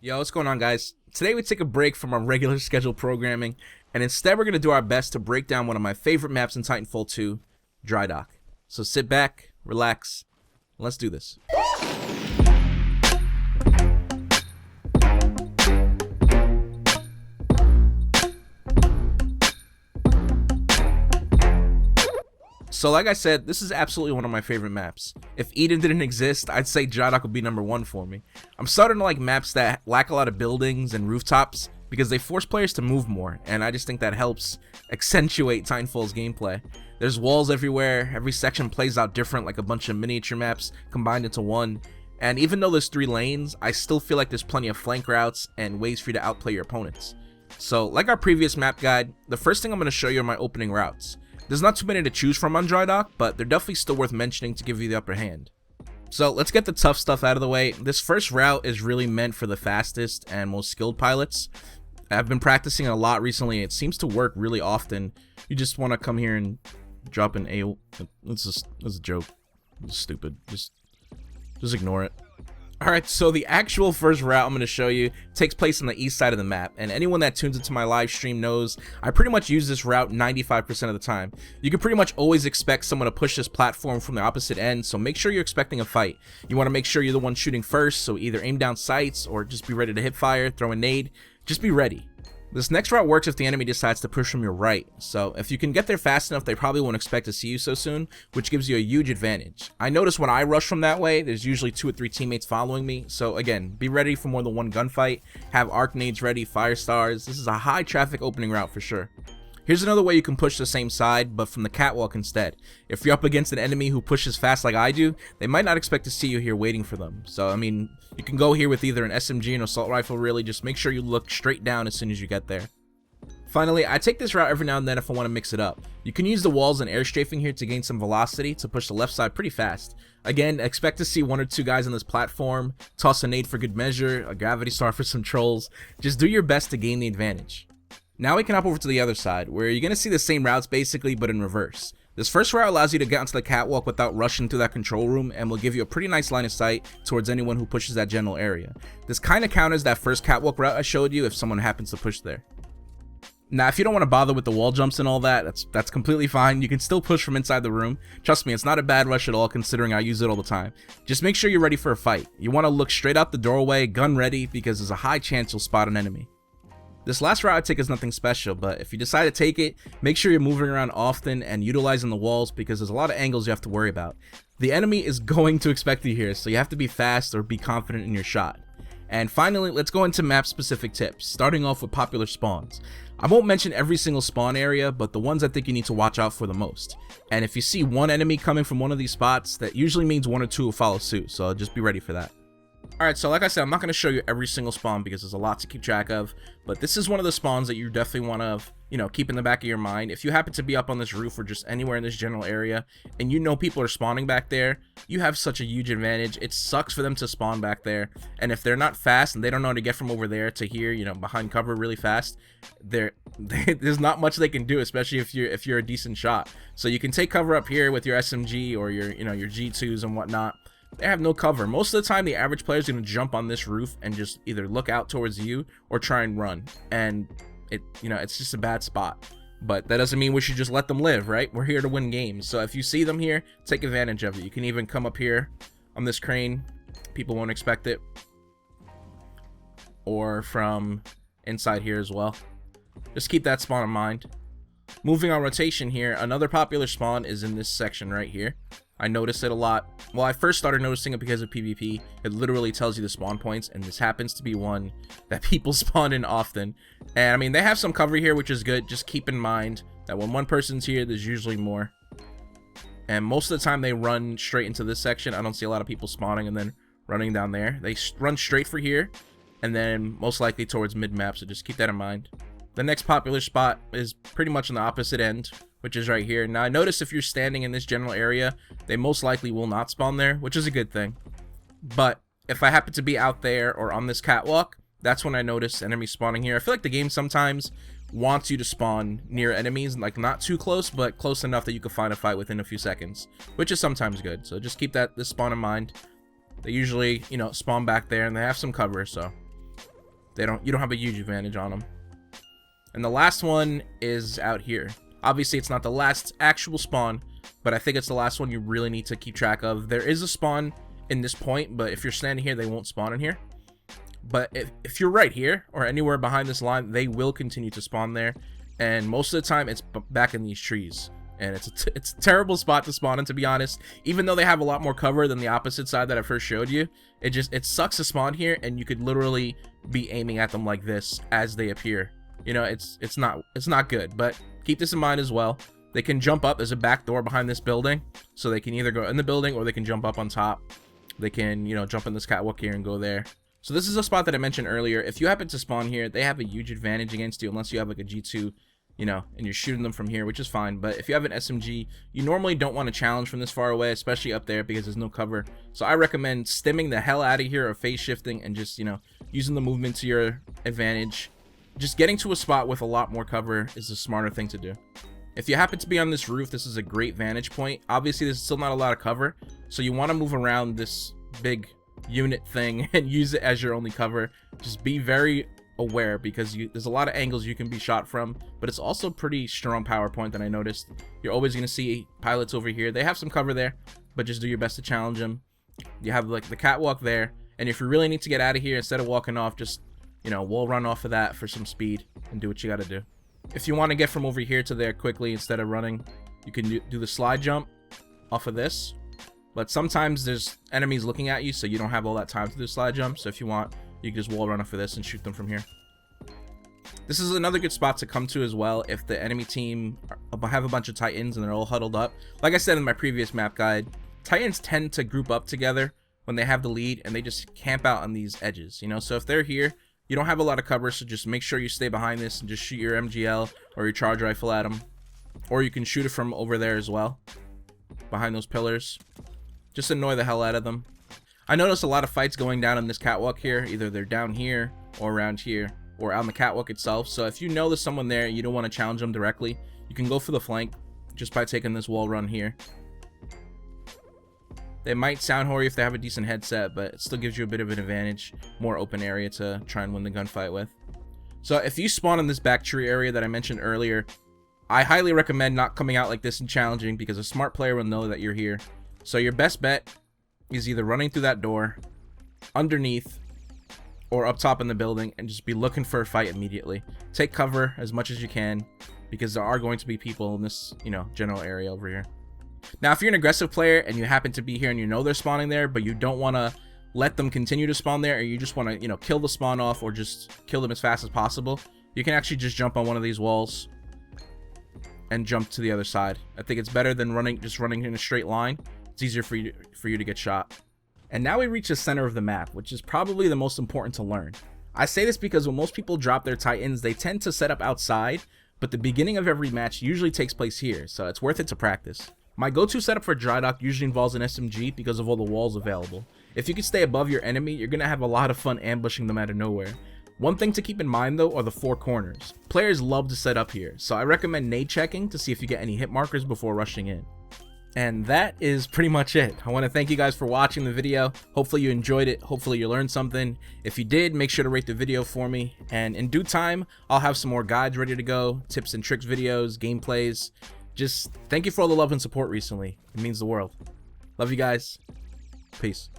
Yo, what's going on, guys? Today we take a break from our regular scheduled programming, and instead we're going to do our best to break down one of my favorite maps in Titanfall 2, DRYDOCK. So sit back, relax, and let's do this. So like I said, this is absolutely one of my favorite maps. If Eden didn't exist, I'd say DRYDOCK would be number one for me. I'm starting to like maps that lack a lot of buildings and rooftops because they force players to move more, and I just think that helps accentuate Titanfall's gameplay. There's walls everywhere, every section plays out different, like a bunch of miniature maps combined into one, and even though there's 3 lanes, I still feel like there's plenty of flank routes and ways for you to outplay your opponents. So like our previous map guide, the first thing I'm going to show you are my opening routes. There's not too many to choose from on DRYDOCK, but they're definitely still worth mentioning to give you the upper hand. So let's get the tough stuff out of the way. This first route is really meant for the fastest and most skilled pilots. I've been practicing a lot recently. It seems to work really often. You just want to come here and drop an A. It's a joke. It's stupid. Just ignore it. Alright, so the actual first route I'm going to show you takes place on the east side of the map, and anyone that tunes into my live stream knows I pretty much use this route 95% of the time. You can pretty much always expect someone to push this platform from the opposite end, so make sure you're expecting a fight. You want to make sure you're the one shooting first, so either aim down sights or just be ready to hip fire, throw a nade, just be ready. This next route works if the enemy decides to push from your right, so if you can get there fast enough, they probably won't expect to see you so soon, which gives you a huge advantage. I notice when I rush from that way, there's usually 2 or 3 teammates following me, so again, be ready for more than one gunfight, have arc nades ready, fire stars. This is a high traffic opening route for sure. Here's another way you can push the same side, but from the catwalk instead. If you're up against an enemy who pushes fast like I do, they might not expect to see you here waiting for them. So, I mean, you can go here with either an SMG or an assault rifle, really. Just make sure you look straight down as soon as you get there. Finally, I take this route every now and then if I want to mix it up. You can use the walls and air strafing here to gain some velocity to push the left side pretty fast. Again, expect to see 1 or 2 guys on this platform, toss a nade for good measure, a gravity star for some trolls. Just do your best to gain the advantage. Now we can hop over to the other side, where you're going to see the same routes basically, but in reverse. This first route allows you to get onto the catwalk without rushing through that control room, and will give you a pretty nice line of sight towards anyone who pushes that general area. This kind of counters that first catwalk route I showed you if someone happens to push there. Now, if you don't want to bother with the wall jumps and all that, that's completely fine. You can still push from inside the room. Trust me, it's not a bad rush at all considering I use it all the time. Just make sure you're ready for a fight. You want to look straight out the doorway, gun ready, because there's a high chance you'll spot an enemy. This last route I take is nothing special, but if you decide to take it, make sure you're moving around often and utilizing the walls because there's a lot of angles you have to worry about. The enemy is going to expect you here, so you have to be fast or be confident in your shot. And finally, let's go into map specific tips, starting off with popular spawns. I won't mention every single spawn area, but the ones I think you need to watch out for the most. And if you see one enemy coming from one of these spots, that usually means 1 or 2 will follow suit, so just be ready for that. Alright, so like I said, I'm not going to show you every single spawn because there's a lot to keep track of, but this is one of the spawns that you definitely want to, keep in the back of your mind. If you happen to be up on this roof or just anywhere in this general area, and you know people are spawning back there, you have such a huge advantage. It sucks for them to spawn back there, and if they're not fast and they don't know how to get from over there to here, behind cover really fast, there's not much they can do, especially if you're a decent shot. So you can take cover up here with your SMG or your G2s and whatnot. They have no cover. Most of the time, the average player is going to jump on this roof and just either look out towards you or try and run. And it's just a bad spot. But that doesn't mean we should just let them live, right? We're here to win games. So if you see them here, take advantage of it. You can even come up here on this crane. People won't expect it. Or from inside here as well. Just keep that spawn in mind. Moving on rotation here, another popular spawn is in this section right here. I noticed it a lot. Well, I first started noticing it because of PvP. It literally tells you the spawn points, and this happens to be one that people spawn in often. And I mean, they have some cover here, which is good. Just keep in mind that when one person's here, there's usually more. And most of the time, they run straight into this section. I don't see a lot of people spawning and then running down there. They run straight for here, and then most likely towards mid-map, so just keep that in mind. The next popular spot is pretty much on the opposite end, which is right here. Now, I notice if you're standing in this general area, they most likely will not spawn there, which is a good thing. But if I happen to be out there or on this catwalk, that's when I notice enemies spawning here. I feel like the game sometimes wants you to spawn near enemies, like not too close, but close enough that you can find a fight within a few seconds, which is sometimes good. So just keep this spawn in mind. They usually, spawn back there, and they have some cover, so you don't have a huge advantage on them. And the last one is out here. Obviously, it's not the last actual spawn, but I think it's the last one you really need to keep track of. There is a spawn in this point, but if you're standing here, they won't spawn in here. But if you're right here or anywhere behind this line, they will continue to spawn there. And most of the time, it's back in these trees. And it's a terrible spot to spawn in, to be honest. Even though they have a lot more cover than the opposite side that I first showed you, it sucks to spawn here, and you could literally be aiming at them like this as they appear. You know, it's not good. But keep this in mind as well. They can jump up. There's a back door behind this building, so they can either go in the building or they can jump up on top. They can, you know, jump in this catwalk here and go there. So this is a spot that I mentioned earlier. If you happen to spawn here, they have a huge advantage against you unless you have like a G2, you know, and you're shooting them from here, which is fine. But if you have an SMG, you normally don't want to challenge from this far away, especially up there because there's no cover. So I recommend stimming the hell out of here or phase shifting and just, you know, using the movement to your advantage. Just getting to a spot with a lot more cover is a smarter thing to do. If you happen to be on this roof, this is a great vantage point. Obviously, there's still not a lot of cover, so you want to move around this big unit thing and use it as your only cover. Just be very aware because there's a lot of angles you can be shot from, but it's also pretty strong power point that I noticed. You're always going to see pilots over here. They have some cover there, but just do your best to challenge them. You have like the catwalk there, and if you really need to get out of here, instead of walking off, just, you know, wall run off of that for some speed and do what you got to do. If you want to get from over here to there quickly instead of running, you can do the slide jump off of this. But sometimes there's enemies looking at you, so you don't have all that time to do slide jump. So if you want, you can just wall run off of this and shoot them from here. This is another good spot to come to as well if the enemy team have a bunch of Titans and they're all huddled up. Like I said in my previous map guide, Titans tend to group up together when they have the lead, and they just camp out on these edges, you know. So if they're here, you don't have a lot of cover, so just make sure you stay behind this and just shoot your MGL or your charge rifle at them. Or you can shoot it from over there as well, behind those pillars. Just annoy the hell out of them. I noticed a lot of fights going down on this catwalk here. Either they're down here or around here or on the catwalk itself. So if you know there's someone there and you don't want to challenge them directly, you can go for the flank just by taking this wall run here. They might sound hoary if they have a decent headset, but it still gives you a bit of an advantage, more open area to try and win the gunfight with. So if you spawn in this back tree area that I mentioned earlier, I highly recommend not coming out like this and challenging, because a smart player will know that you're here. So your best bet is either running through that door, underneath, or up top in the building, and just be looking for a fight immediately. Take cover as much as you can, because there are going to be people in this, you know, general area over here. Now, if you're an aggressive player and you happen to be here and you know they're spawning there, but you don't want to let them continue to spawn there, or you just want to, you know, kill the spawn off or just kill them as fast as possible, you can actually just jump on one of these walls and jump to the other side. I think it's better than just running in a straight line. It's easier for you to get shot. And now we reach the center of the map, which is probably the most important to learn. I say this because when most people drop their Titans, they tend to set up outside, but the beginning of every match usually takes place here, so it's worth it to practice. My go-to setup for DRYDOCK usually involves an SMG because of all the walls available. If you can stay above your enemy, you're going to have a lot of fun ambushing them out of nowhere. One thing to keep in mind though are the four corners. Players love to set up here, so I recommend nade checking to see if you get any hit markers before rushing in. And that is pretty much it. I want to thank you guys for watching the video. Hopefully you enjoyed it. Hopefully you learned something. If you did, make sure to rate the video for me. And in due time, I'll have some more guides ready to go, tips and tricks videos, gameplays. Just thank you for all the love and support recently. It means the world. Love you guys. Peace.